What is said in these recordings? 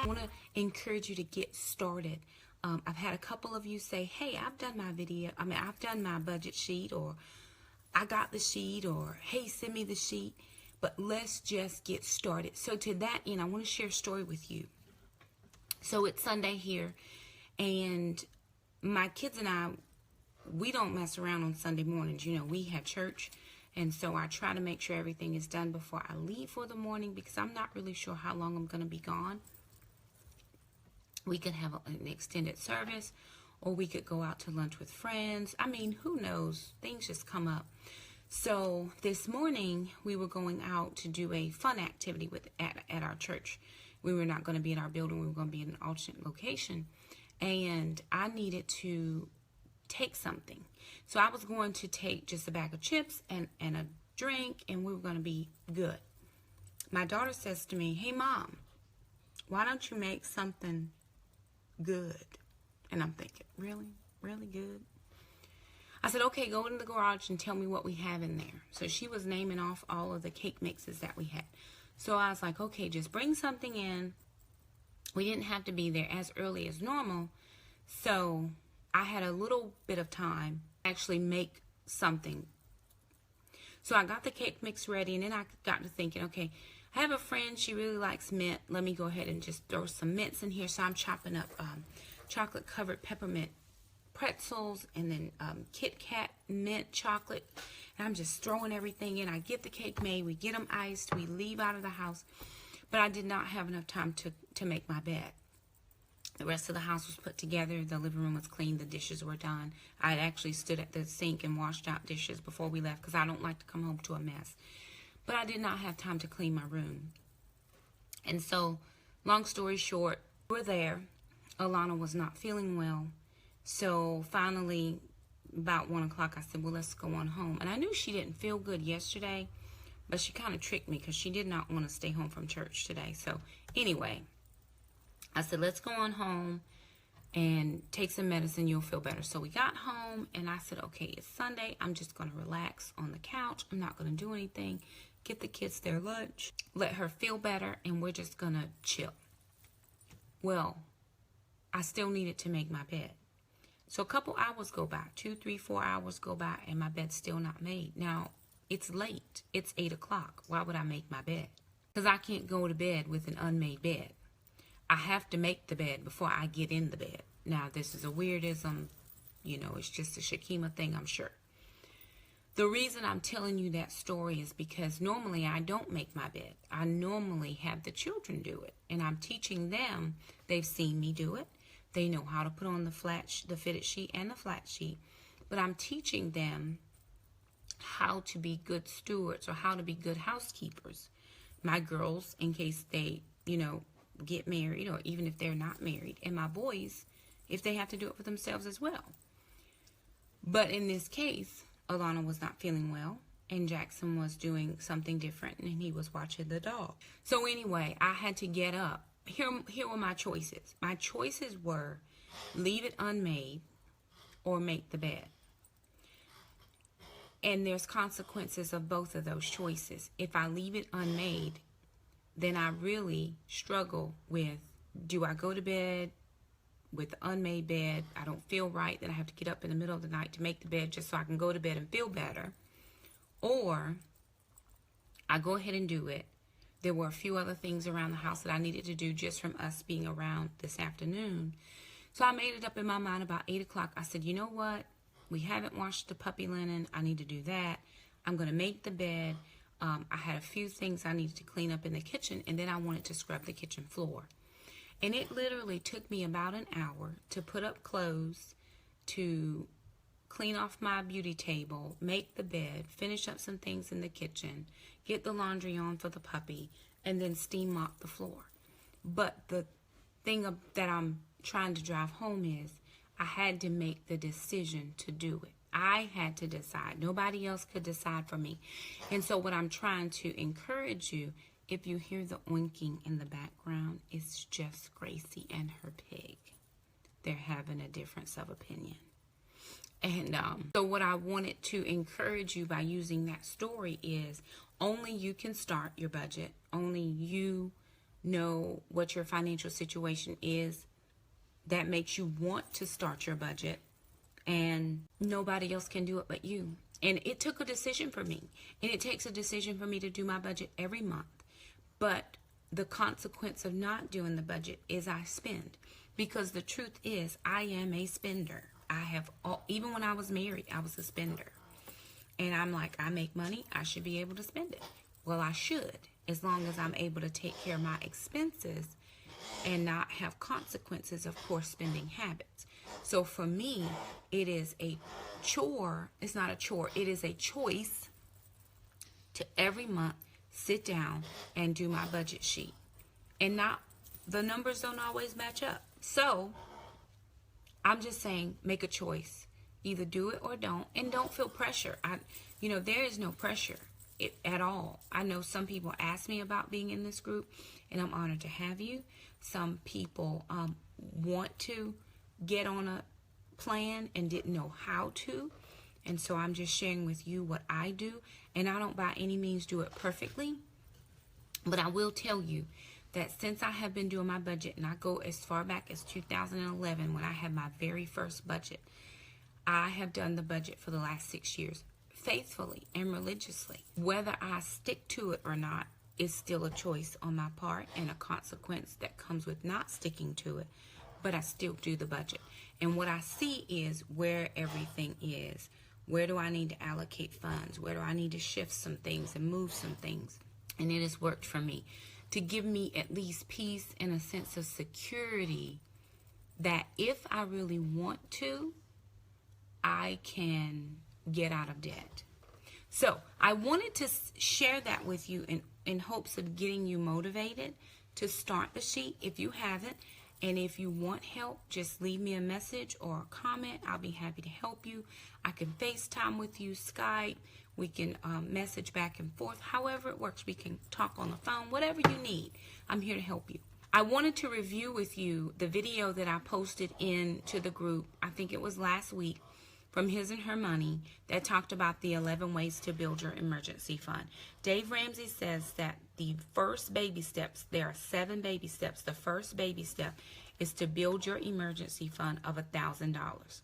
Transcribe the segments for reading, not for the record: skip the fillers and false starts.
I want to encourage you to get started. I've had a couple of you say, hey, I've done my video. I've done my budget sheet, or I got the sheet, or hey, send me the sheet. But let's just get started. So to that end, I want to share a story with you. So it's Sunday here, and my kids and I, we don't mess around on Sunday mornings. You know, we have church, and so I try to make sure everything is done before I leave for the morning, because I'm not really sure how long I'm going to be gone. We could have an extended service, or we could go out to lunch with friends. I mean, who knows? Things just come up. So this morning, we were going out to do a fun activity at our church. We were not going to be in our building. We were going to be in an alternate location. And I needed to take something. So I was going to take just a bag of chips and a drink, and we were going to be good. My daughter says to me, hey, Mom, why don't you make something good? And I'm thinking, really? Really good? I said, okay, go in the garage and tell me what we have in there. So she was naming off all of the cake mixes that we had. So I was like, okay, just bring something in. We didn't have to be there as early as normal. So I had a little bit of time to actually make something. So I got the cake mix ready, and then I got to thinking, okay, I have a friend, she really likes mint. Let me go ahead and just throw some mints in here. So I'm chopping up chocolate covered peppermint pretzels, and then Kit Kat mint chocolate. And I'm just throwing everything in. I get the cake made, we get them iced, we leave out of the house. But I did not have enough time to make my bed. The rest of the house was put together. The living room was clean. The dishes were done. I had actually stood at the sink and washed out dishes before we left, because I don't like to come home to a mess. But I did not have time to clean my room. And so, long story short, we're there. Alana was not feeling well. So finally, about 1 o'clock, I said, well, let's go on home. And I knew she didn't feel good yesterday, but she kind of tricked me, because she did not want to stay home from church today. So anyway, I said, let's go on home and take some medicine. You'll feel better. So we got home, and I said, okay, it's Sunday. I'm just going to relax on the couch. I'm not going to do anything. Get the kids their lunch. Let her feel better, and we're just going to chill. Well, I still needed to make my bed. So a couple hours go by, 2, 3, 4 hours go by, and my bed's still not made. Now, it's late. It's 8 o'clock. Why would I make my bed? Because I can't go to bed with an unmade bed. I have to make the bed before I get in the bed. Now, this is a weirdism. You know, it's just a Shakema thing, I'm sure. The reason I'm telling you that story is because normally I don't make my bed. I normally have the children do it. And I'm teaching them. They've seen me do it. They know how to put on the fitted sheet and the flat sheet. But I'm teaching them how to be good stewards, or how to be good housekeepers. My girls, in case they, you know, get married, or even if they're not married. And my boys, if they have to do it for themselves as well. But in this case, Alana was not feeling well, and Jackson was doing something different, and he was watching the dog. So anyway, I had to get up. Here were my choices. My choices were leave it unmade or make the bed. And there's consequences of both of those choices. If I leave it unmade, then I really struggle with, do I go to bed with the unmade bed? I don't feel right. Then I have to get up in the middle of the night to make the bed just so I can go to bed and feel better. Or I go ahead and do it. There were a few other things around the house that I needed to do just from us being around this afternoon. So I made it up in my mind about 8 o'clock. I said, you know what? We haven't washed the puppy linen. I need to do that. I'm going to make the bed. I had a few things I needed to clean up in the kitchen, and then I wanted to scrub the kitchen floor. And it literally took me about an hour to put up clothes, to clean off my beauty table, make the bed, finish up some things in the kitchen, get the laundry on for the puppy, and then steam mop the floor. But the thing that I'm trying to drive home is I had to make the decision to do it. I had to decide. Nobody else could decide for me. And so what I'm trying to encourage you, if you hear the oinking in the background, it's just Gracie and her pig. They're having a difference of opinion. And so what I wanted to encourage you by using that story is only you can start your budget. Only you know what your financial situation is that makes you want to start your budget, and nobody else can do it but you. And it took a decision for me, and it takes a decision for me to do my budget every month. But the consequence of not doing the budget is I spend, because the truth is I am a spender. Even when I was married, I was a spender. And I'm like, I make money, I should be able to spend it. Well, I should, as long as I'm able to take care of my expenses and not have consequences of poor spending habits. So for me, it is a chore. It's not a chore. It is a choice to every month sit down and do my budget sheet. And the numbers don't always match up. So I'm just saying, make a choice. Either do it or don't. And don't feel pressure. There is no pressure at all. I know some people ask me about being in this group, and I'm honored to have you. Some people want to get on a plan and didn't know how to. And so I'm just sharing with you what I do. And I don't by any means do it perfectly. But I will tell you that since I have been doing my budget, and I go as far back as 2011 when I had my very first budget, I have done the budget for the last 6 years faithfully and religiously. Whether I stick to it or not is still a choice on my part, and a consequence that comes with not sticking to it. But I still do the budget. And what I see is where everything is. Where do I need to allocate funds? Where do I need to shift some things and move some things? And it has worked for me to give me at least peace and a sense of security that if I really want to, I can get out of debt. So I wanted to share that with you in hopes of getting you motivated to start the sheet if you haven't. And if you want help, just leave me a message or a comment. I'll be happy to help you. I can FaceTime with you, Skype. We can message back and forth. However it works, we can talk on the phone. Whatever you need, I'm here to help you. I wanted to review with you the video that I posted into the group, I think it was last week, from His and Her Money, that talked about the 11 ways to build your emergency fund. Dave Ramsey says that the first baby steps, there are 7 baby steps. The first baby step is to build your emergency fund of $1,000.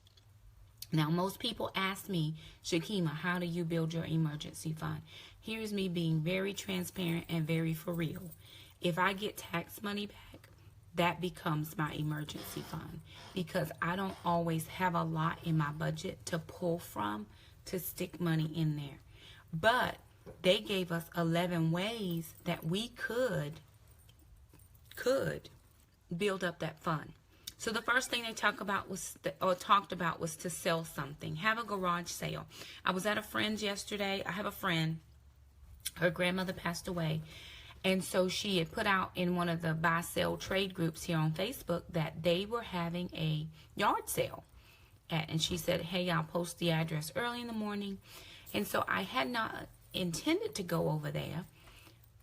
Now, most people ask me, Shakema, how do you build your emergency fund? Here's me being very transparent and very for real. If I get tax money back, that becomes my emergency fund, because I don't always have a lot in my budget to pull from to stick money in there. But they gave us 11 ways that we could build up that fund. So the first thing they talked about was to sell something. Have a garage sale. I was at a friend's yesterday. I have a friend. Her grandmother passed away. And so she had put out in one of the buy-sell trade groups here on Facebook that they were having a yard sale. And she said, hey, I'll post the address early in the morning. And so I had not intended to go over there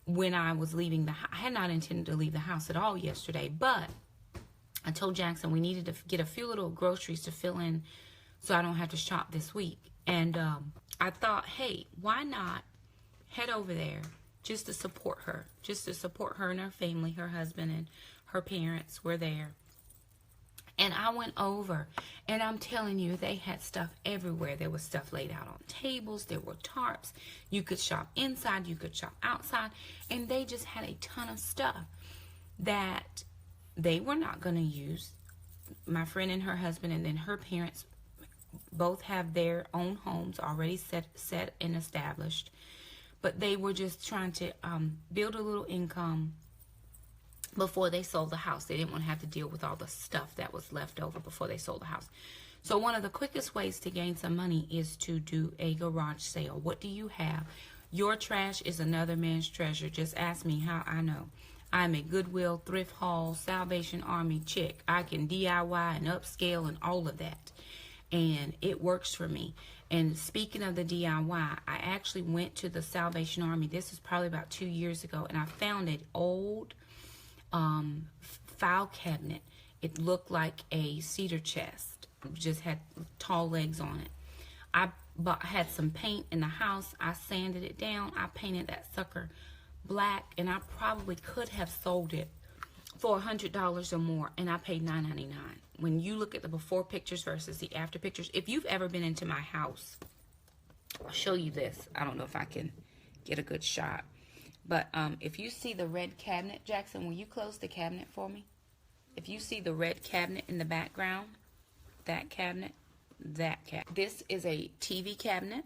when I was leaving the house. I had not intended to leave the house at all yesterday. But I told Jackson we needed to get a few little groceries to fill in so I don't have to shop this week. And I thought, hey, why not head over there just to support her and her family. Her husband and her parents were there. And I went over, and I'm telling you, they had stuff everywhere. There was stuff laid out on tables. There were tarps. You could shop inside. You could shop outside. And they just had a ton of stuff that they were not going to use. My friend and her husband and then her parents both have their own homes already set and established. But they were just trying to build a little income before they sold the house. They didn't want to have to deal with all the stuff that was left over before they sold the house. So one of the quickest ways to gain some money is to do a garage sale. What do you have? Your trash is another man's treasure. Just ask me how I know. I'm a Goodwill, Thrift Hall, Salvation Army chick. I can DIY and upscale and all of that. And it works for me. And speaking of the DIY, I actually went to the Salvation Army. This was probably about 2 years ago. And I found an old file cabinet. It looked like a cedar chest. It just had tall legs on it. I had some paint in the house. I sanded it down. I painted that sucker black, and I probably could have sold it for $100 or more, and I paid $9.99. When you look at the before pictures versus the after pictures, if you've ever been into my house, I'll show you this. I don't know if I can get a good shot, but if you see the red cabinet, Jackson, will you close the cabinet for me? If you see the red cabinet in the background, that cabinet, that cabinet. This is a TV cabinet.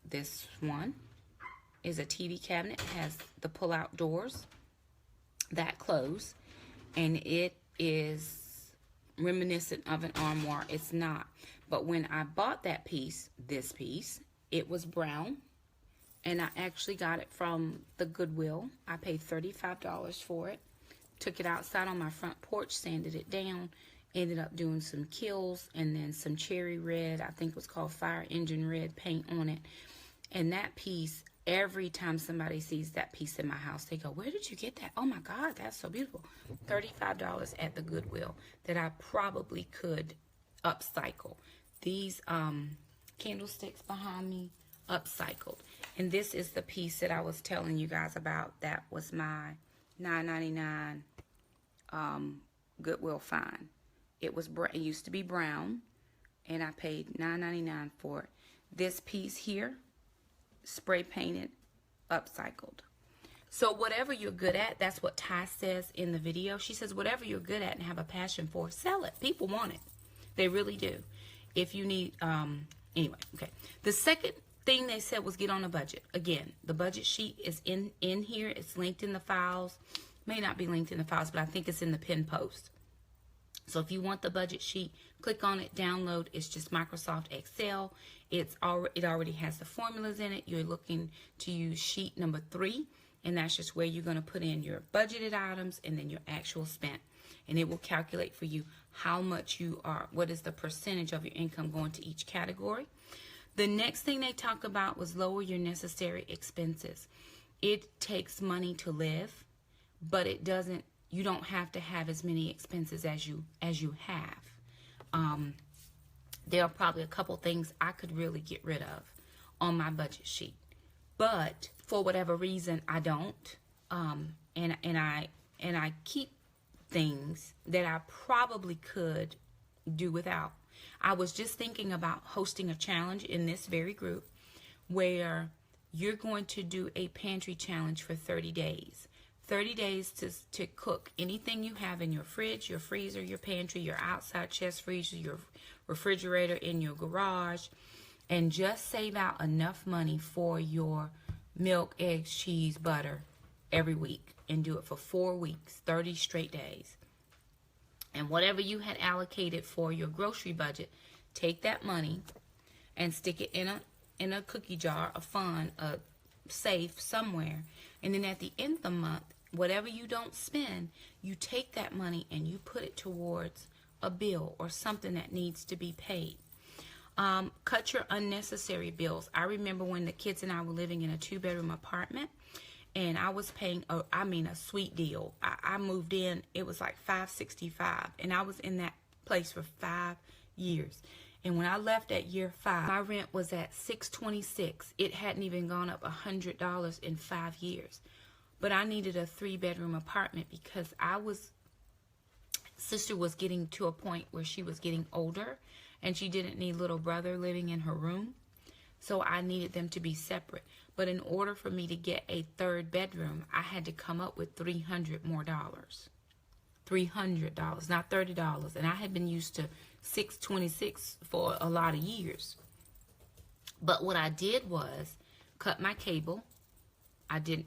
This one is a TV cabinet. It has the pull-out doors that close, and it is reminiscent of an armoire. It's not. But when I bought that piece, this piece, it was brown, and I actually got it from the Goodwill. I paid $35 for it. Took it outside on my front porch, sanded it down, ended up doing some kills, and then some cherry red, I think it was called fire engine red paint on it. And that piece, every time somebody sees that piece in my house, they go, where did you get that? Oh my God, that's so beautiful. $35 at the Goodwill that I probably could upcycle. These candlesticks behind me, upcycled. And this is the piece that I was telling you guys about. That was my $9.99 Goodwill find. It used to be brown, and I paid $9.99 for it. This piece here, spray painted, upcycled. So whatever you're good at, that's what Ty says in the video. She says whatever you're good at and have a passion for, sell it. People want it. They really do. If you need, anyway, okay. The second thing they said was get on a budget. Again, the budget sheet is in here. It's linked in the files. May not be linked in the files, but I think it's in the pin post. So if you want the budget sheet, click on it, download. It's just Microsoft Excel. It already has the formulas in it. You're looking to use sheet number 3, and that's just where you're going to put in your budgeted items and then your actual spent. And it will calculate for you how much you are, what is the percentage of your income going to each category. The next thing they talk about was lower your necessary expenses. It takes money to live, but it doesn't. You don't have to have as many expenses as you have. There are probably a couple things I could really get rid of on my budget sheet, but for whatever reason I don't. And I keep things that I probably could do without. I was just thinking about hosting a challenge in this very group where you're going to do a pantry challenge for 30 days. 30 days to cook anything you have in your fridge, your freezer, your pantry, your outside chest freezer, your refrigerator, in your garage, and just save out enough money for your milk, eggs, cheese, butter every week, and do it for 4 weeks, 30 straight days. And whatever you had allocated for your grocery budget, take that money and stick it in a cookie jar, a fund, a safe somewhere, and then at the end of the month, whatever you don't spend, you take that money and you put it towards a bill or something that needs to be paid. Cut your unnecessary bills. I remember when the kids and I were living in a 2-bedroom apartment, and I was paying a sweet deal. I moved in, it was like $565, and I was in that place for 5 years. And when I left at year 5, my rent was at $626. It hadn't even gone up $100 in 5 years. But I needed a 3-bedroom apartment because sister was getting to a point where she was getting older and she didn't need little brother living in her room. So I needed them to be separate. But in order for me to get a 3rd bedroom, I had to come up with $300 more. $300, not $30. And I had been used to $626 for a lot of years. But what I did was cut my cable.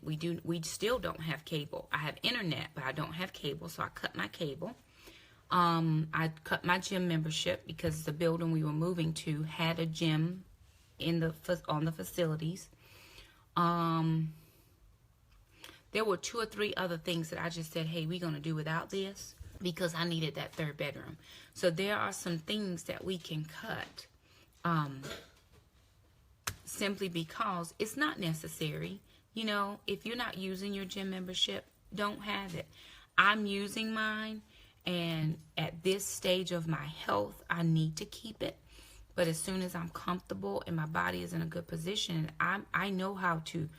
We still don't have cable. I have internet, but I don't have cable, so I cut my cable. I cut my gym membership because the building we were moving to had a gym on the facilities. There were 2 or 3 other things that I just said, hey, we're going to do without this because I needed that 3rd bedroom. So there are some things that we can cut simply because it's not necessary. You know, if you're not using your gym membership, don't have it. I'm using mine, and at this stage of my health, I need to keep it. But as soon as I'm comfortable and my body is in a good position, I know how to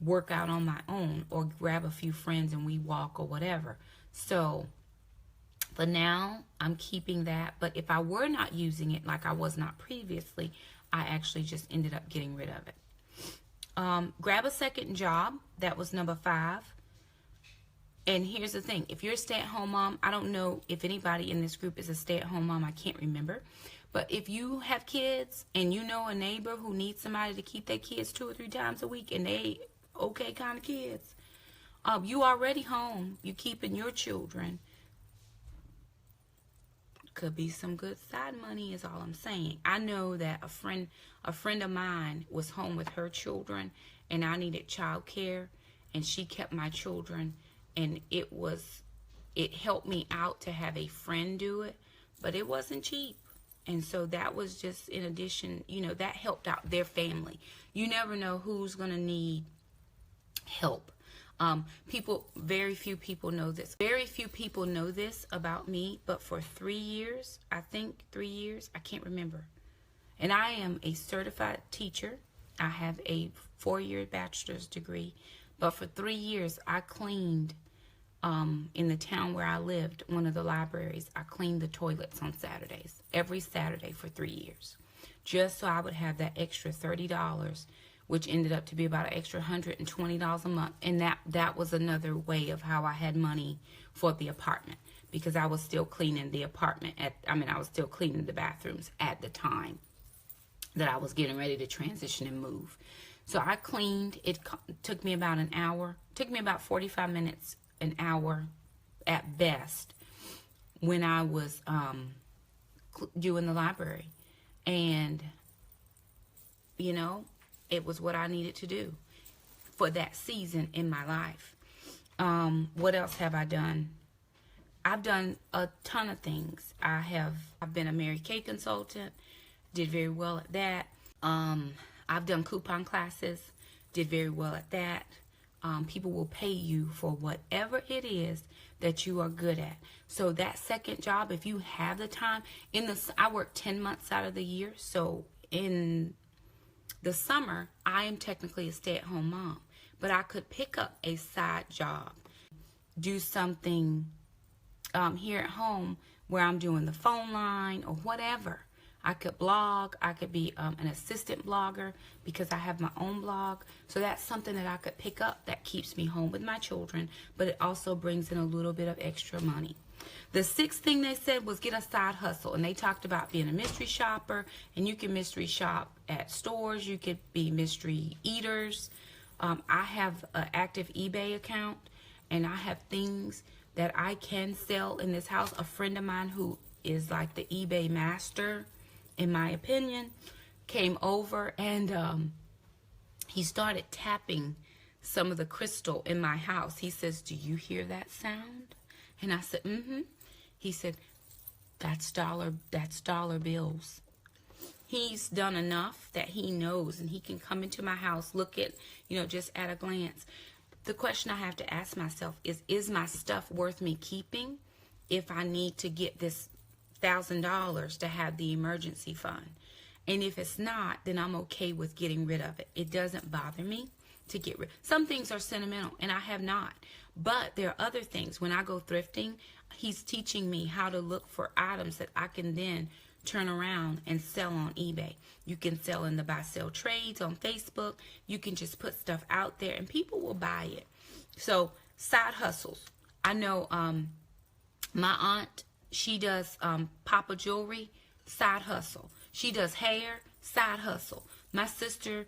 work out on my own or grab a few friends and we walk or whatever. So for now, I'm keeping that. But if I were not using it like I was not previously, I actually just ended up getting rid of it. Grab a second job. That was number 5. And here's the thing. If you're a stay-at-home mom, I don't know if anybody in this group is a stay-at-home mom. I can't remember. But if you have kids and you know a neighbor who needs somebody to keep their kids 2 or 3 times a week and they okay kind of kids, you already home, you keeping your children, could be some good side money is all I'm saying. I know that a friend of mine was home with her children and I needed child care and she kept my children, and it helped me out to have a friend do it, but it wasn't cheap. And so that was just in addition, you know, that helped out their family. You never know who's going to need help. Very few people know this. Very few people know this about me, but for 3 years, I can't remember. And I am a certified teacher. I have a 4-year bachelor's degree, but for 3 years, I cleaned in the town where I lived, one of the libraries. I cleaned the toilets on Saturdays, every Saturday for 3 years, just so I would have that extra $30, which ended up to be about an extra $120 a month. And that was another way of how I had money for the apartment, because I was still cleaning the apartment I was still cleaning the bathrooms at the time that I was getting ready to transition and move. So I cleaned. It took me about an hour. It took me about 45 minutes, an hour at best, when I was doing the library. And, you know, it was what I needed to do for that season in my life. What else have I done? I've done a ton of things. I've been a Mary Kay consultant, did very well at that. I've done coupon classes, did very well at that. People will pay you for whatever it is that you are good at. So that second job, if you have the time, I work 10 months out of the year. So in the summer, I am technically a stay-at-home mom, but I could pick up a side job, do something here at home where I'm doing the phone line or whatever. I could blog. I could be an assistant blogger because I have my own blog. So that's something that I could pick up that keeps me home with my children, but it also brings in a little bit of extra money. The 6th thing they said was get a side hustle. And they talked about being a mystery shopper, and you can mystery shop at stores. You could be mystery eaters. I have an active eBay account, and I have things that I can sell in this house. A friend of mine who is like the eBay master, in my opinion, came over and he started tapping some of the crystal in my house. He says, "Do you hear that sound?" And I said, "Mm-hmm." He said, that's dollar bills." He's done enough that he knows, and he can come into my house, look at, just at a glance. The question I have to ask myself is my stuff worth me keeping if I need to get this $1,000 to have the emergency fund? And if it's not, then I'm okay with getting rid of it. It doesn't bother me to get rid. Some things are sentimental, and I have not. But there are other things. When I go thrifting, he's teaching me how to look for items that I can then turn around and sell on eBay. You can sell in the buy sell trades on Facebook. You can just put stuff out there and people will buy it. So side hustles. I know my aunt, she does Papa jewelry, side hustle. She does hair, side hustle. My sister,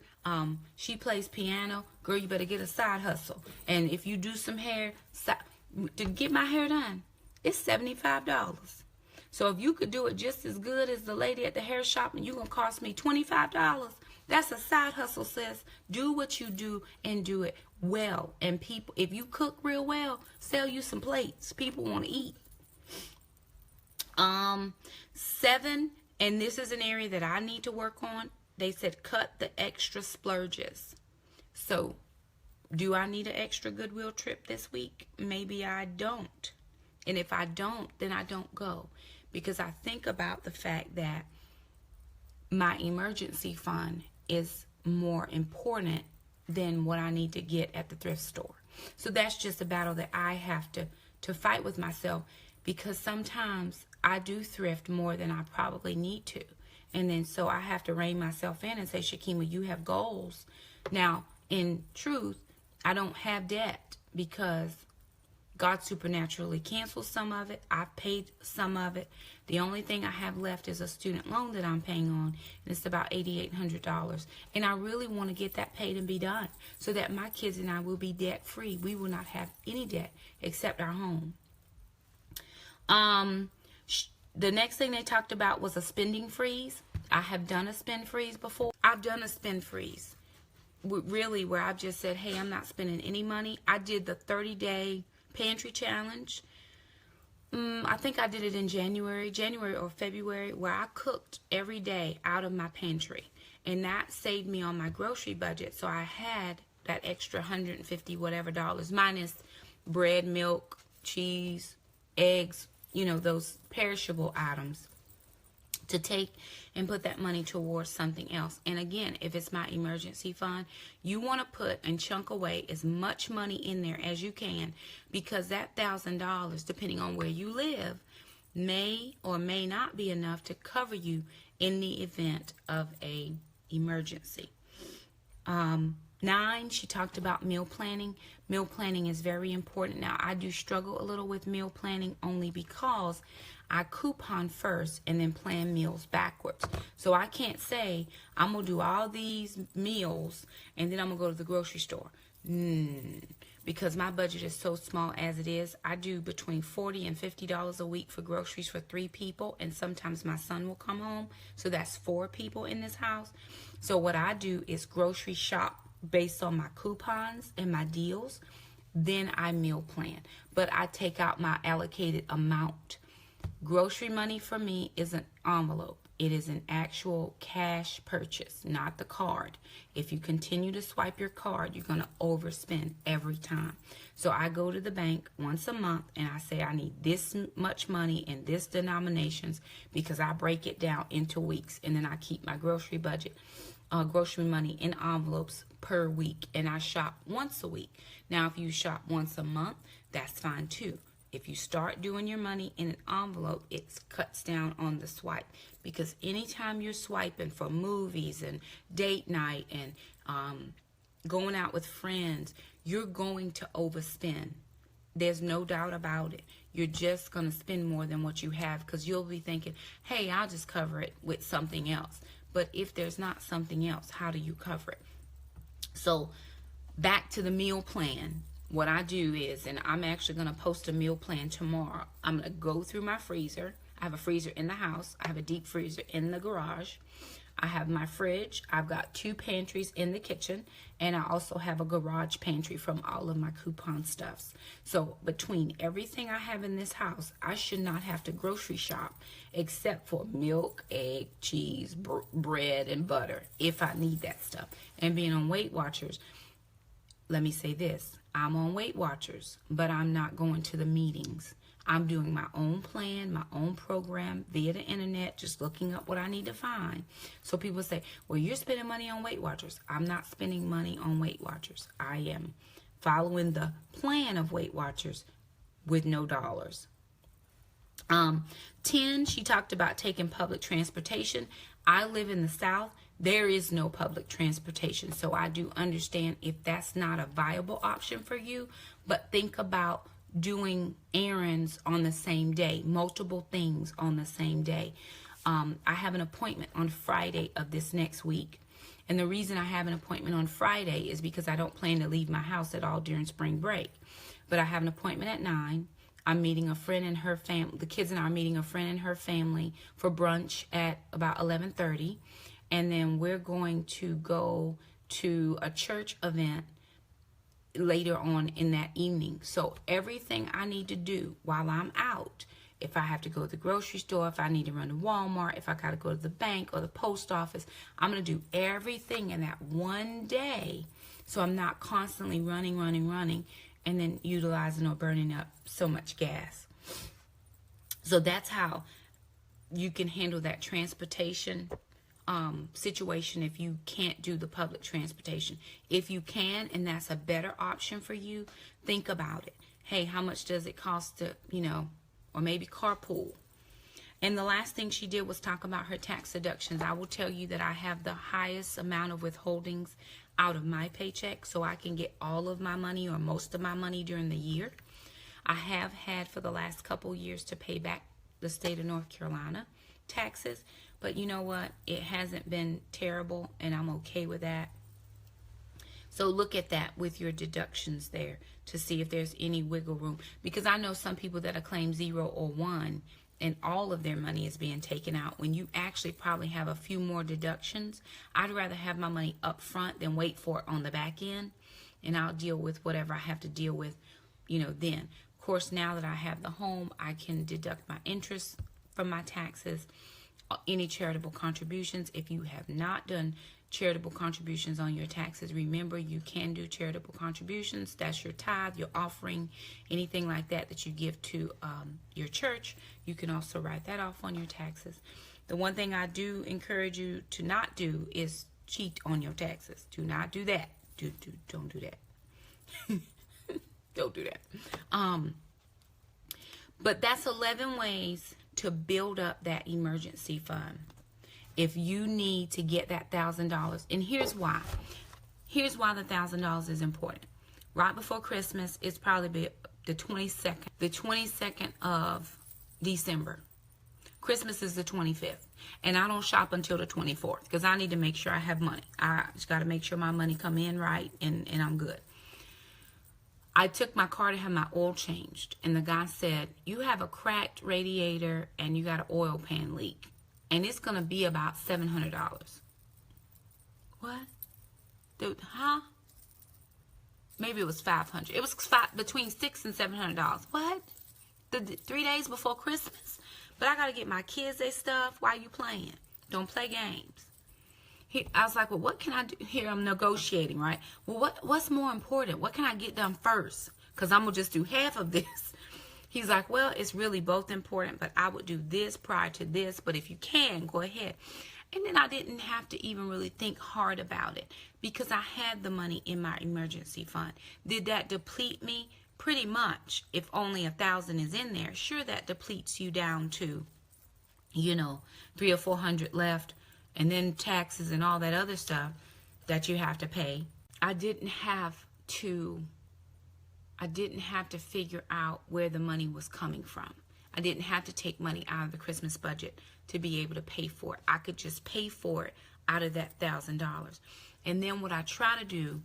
she plays piano. Girl, you better get a side hustle. And if you do some hair, to get my hair done, it's $75. So if you could do it just as good as the lady at the hair shop and you're going to cost me $25, that's a side hustle, sis. Do what you do and do it well. And people, if you cook real well, sell you some plates. People want to eat. 7, and this is an area that I need to work on. They said cut the extra splurges. So do I need an extra Goodwill trip this week? Maybe I don't. And if I don't, then I don't go. Because I think about the fact that my emergency fund is more important than what I need to get at the thrift store. So that's just a battle that I have to fight with myself, because sometimes I do thrift more than I probably need to. And then so I have to rein myself in and say, Shakema, you have goals. Now, in truth, I don't have debt because God supernaturally canceled some of it. I've paid some of it. The only thing I have left is a student loan that I'm paying on, and it's about $8,800. And I really want to get that paid and be done so that my kids and I will be debt free. We will not have any debt except our home. The next thing they talked about was a spending freeze. I have done a spend freeze before. I've done a spend freeze, really, where I've just said, hey, I'm not spending any money. I did the 30-day pantry challenge. I think I did it in January or February, where I cooked every day out of my pantry, and that saved me on my grocery budget. So I had that extra $150 whatever dollars, minus bread, milk, cheese, eggs, those perishable items, to take and put that money towards something else. And again, if it's my emergency fund, you want to put and chunk away as much money in there as you can, because that $1,000, depending on where you live, may or may not be enough to cover you in the event of a emergency. 9, she talked about meal planning. Meal planning is very important. Now, I do struggle a little with meal planning only because I coupon first and then plan meals backwards. So I can't say I'm going to do all these meals and then I'm going to go to the grocery store. Because my budget is so small as it is. I do between $40 and $50 a week for groceries for 3 people, and sometimes my son will come home. So that's 4 people in this house. So what I do is grocery shop based on my coupons and my deals. Then I meal plan. But I take out my allocated amount. Grocery money for me is an envelope. It is an actual cash purchase, not the card. If you continue to swipe your card, you're going to overspend every time. So I go to the bank once a month and I say I need this much money in this denominations, because I break it down into weeks, and then I keep my grocery budget, grocery money in envelopes per week, and I shop once a week. Now, if you shop once a month, that's fine too. If you start doing your money in an envelope, it cuts down on the swipe, because anytime you're swiping for movies and date night and going out with friends, you're going to overspend. There's no doubt about it. You're just going to spend more than what you have, because you'll be thinking, hey, I'll just cover it with something else. But if there's not something else, how do you cover it? So back to the meal plan. What I do is, and I'm actually going to post a meal plan tomorrow. I'm going to go through my freezer. I have a freezer in the house. I have a deep freezer in the garage. I have my fridge. I've got 2 pantries in the kitchen. And I also have a garage pantry from all of my coupon stuffs. So between everything I have in this house, I should not have to grocery shop except for milk, egg, cheese, bread, and butter if I need that stuff. And being on Weight Watchers, let me say this. I'm on Weight Watchers, but I'm not going to the meetings. I'm doing my own plan, my own program via the internet, just looking up what I need to find. So people say, well, you're spending money on Weight Watchers. I'm not spending money on Weight Watchers. I am following the plan of Weight Watchers with no dollars. 10, she talked about taking public transportation. I live in the South. There is no public transportation, so I do understand if that's not a viable option for you, but think about doing errands on the same day, multiple things on the same day. I have an appointment on Friday of this next week, and the reason I have an appointment on Friday is because I don't plan to leave my house at all during spring break, but I have an appointment at 9. I'm meeting a friend and her family. The kids and I are meeting a friend and her family for brunch at about 11:30. And then we're going to go to a church event later on in that evening. So everything I need to do while I'm out, if I have to go to the grocery store, if I need to run to Walmart, if I got to go to the bank or the post office, I'm going to do everything in that one day. So I'm not constantly running, and then utilizing or burning up so much gas. So that's how you can handle that transportation situation if you can't do the public transportation. If you can, and that's a better option for you, think about it. Hey, how much does it cost to, or maybe carpool? And the last thing she did was talk about her tax deductions. I will tell you that I have the highest amount of withholdings out of my paycheck, so I can get all of my money or most of my money during the year. I have had for the last couple years to pay back the state of North Carolina taxes, but you know what? It hasn't been terrible, and I'm okay with that. So look at that with your deductions there to see if there's any wiggle room, because I know some people that claim 0 or 1 and all of their money is being taken out when you actually probably have a few more deductions. I'd rather have my money up front than wait for it on the back end, and I'll deal with whatever I have to deal with, then. Of course, now that I have the home, I can deduct my interest from my taxes, any charitable contributions. If you have not done charitable contributions on your taxes, remember you can do charitable contributions. That's your tithe, your offering, anything like that that you give to your church. You can also write that off on your taxes. The one thing I do encourage you to not do is cheat on your taxes. Do not do that. Don't do that. Don't do that. But that's 11 ways to build up that emergency fund if you need to get that $1,000. And here's why. Here's why the $1,000 is important. Right before Christmas, it's probably the 22nd of December. Christmas is the 25th. And I don't shop until the 24th because I need to make sure I have money. I just got to make sure my money come in right and I'm good. I took my car to have my oil changed, and the guy said, you have a cracked radiator and you got an oil pan leak, and it's going to be about $700. What? Dude, huh? Maybe it was $500. It was between $600 and $700. What? The 3 days before Christmas? But I got to get my kids their stuff. Why you playing? Don't play games. I was like, well, what can I do? Here I'm negotiating, right? Well, what's more important? What can I get done first? Because I'm going to just do half of this. He's like, well, it's really both important, but I would do this prior to this. But if you can, go ahead. And then I didn't have to even really think hard about it because I had the money in my emergency fund. Did that deplete me? Pretty much. If only 1,000 is in there, sure, that depletes you down to, 300 or 400 left. And then taxes and all that other stuff that you have to pay. I didn't have to figure out where the money was coming from. I didn't have to take money out of the Christmas budget to be able to pay for it. I could just pay for it out of that $1,000. And then what I try to do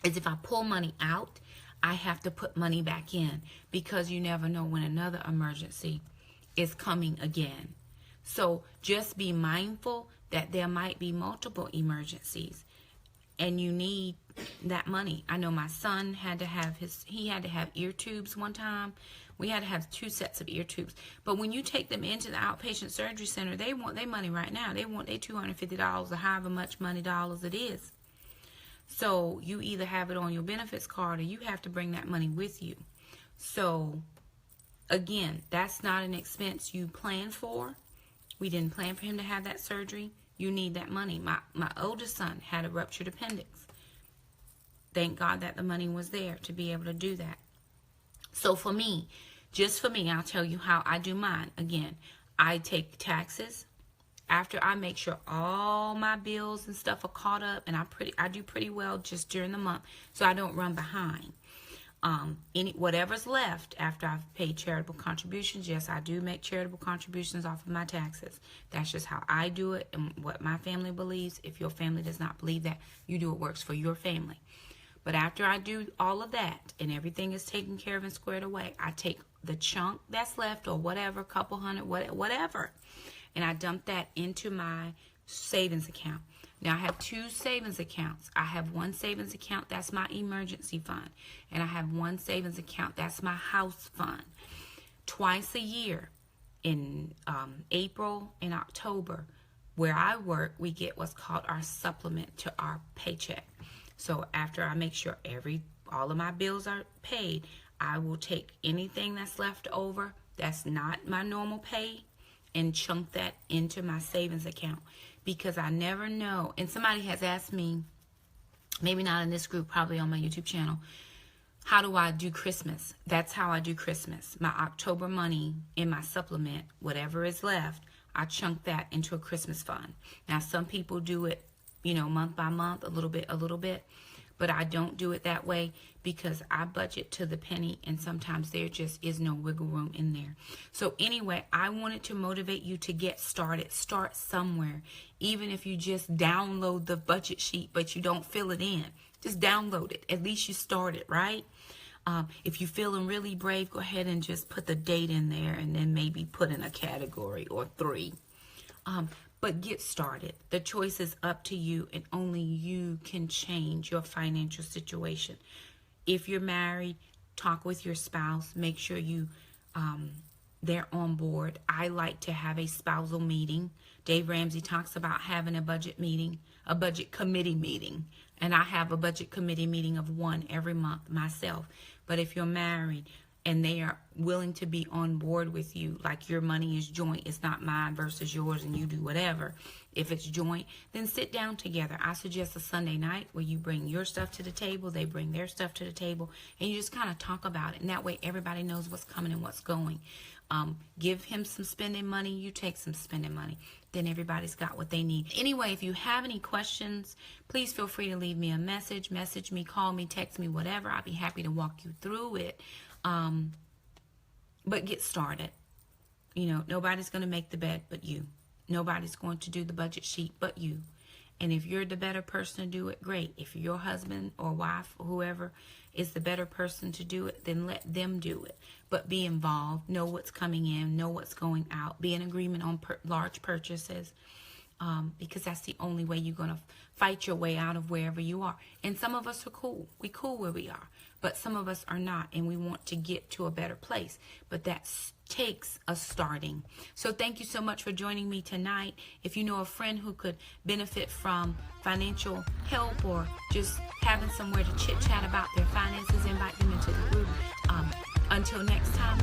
is if I pull money out, I have to put money back in because you never know when another emergency is coming again. So just be mindful that there might be multiple emergencies and you need that money. I know my son had to have ear tubes one time. We had to have 2 sets of ear tubes. But when you take them into the outpatient surgery center, they want their money right now. They want their $250 or however much dollars it is. So you either have it on your benefits card or you have to bring that money with you. So again, that's not an expense you plan for. We didn't plan for him to have that surgery. You need that money. My oldest son had a ruptured appendix. Thank God that the money was there to be able to do that. So for me, just for me, I'll tell you how I do mine. Again, I take taxes after I make sure all my bills and stuff are caught up, and I do pretty well just during the month, so I don't run behind. Whatever's left after I've paid charitable contributions, yes, I do make charitable contributions off of my taxes. That's just how I do it and what my family believes. If your family does not believe that, you do what works for your family. But after I do all of that and everything is taken care of and squared away, I take the chunk that's left or whatever, couple hundred, whatever, and I dump that into my savings account. Now, I have 2 savings accounts. I have one savings account, that's my emergency fund. And I have one savings account, that's my house fund. Twice a year, in April and October, where I work, we get what's called our supplement to our paycheck. So after I make sure all of my bills are paid, I will take anything that's left over, that's not my normal pay, and chunk that into my savings account. because I never know. And somebody has asked me, maybe not in this group, probably on my YouTube channel, how do I do Christmas? That's how I do Christmas. My October money in my supplement, whatever is left, I chunk that into a Christmas fund. Now, some people do it, you know, month by month, a little bit. But I don't do it that way because I budget to the penny, and sometimes there just is no wiggle room in there. So anyway, I wanted to motivate you to get started. Start somewhere. Even if you just download the budget sheet but you don't fill it in, just download it. At least you started, right? If you're feeling really brave, go ahead and just put the date in there, and then maybe put in a category or 3. But get started. The choice is up to you, and only you can change your financial situation. If you're married, talk with your spouse. Make sure they're on board. I like to have a spousal meeting. Dave Ramsey talks about having a budget meeting, a budget committee meeting. And I have a budget committee meeting of 1 every month myself. But if you're married and they are willing to be on board with you, like your money is joint, it's not mine versus yours and you do whatever. If it's joint, then sit down together. I suggest a Sunday night where you bring your stuff to the table, they bring their stuff to the table, and you just kind of talk about it. And that way everybody knows what's coming and what's going. Give him some spending money, you take some spending money. Then everybody's got what they need. Anyway, if you have any questions, please feel free to leave me a message. Message me, call me, text me, whatever. I'll be happy to walk you through it. But get started. You know, nobody's going to make the bed but you. Nobody's going to do the budget sheet but you. And if you're the better person to do it, great. If your husband or wife or whoever is the better person to do it, then let them do it. But be involved. Know what's coming in. Know what's going out. Be in agreement on large purchases. Because that's the only way you're going to fight your way out of wherever you are. And some of us are cool. We cool where we are. But some of us are not, and we want to get to a better place. But that takes a starting. So thank you so much for joining me tonight. If you know a friend who could benefit from financial help or just having somewhere to chit-chat about their finances, invite them into the group. Until next time,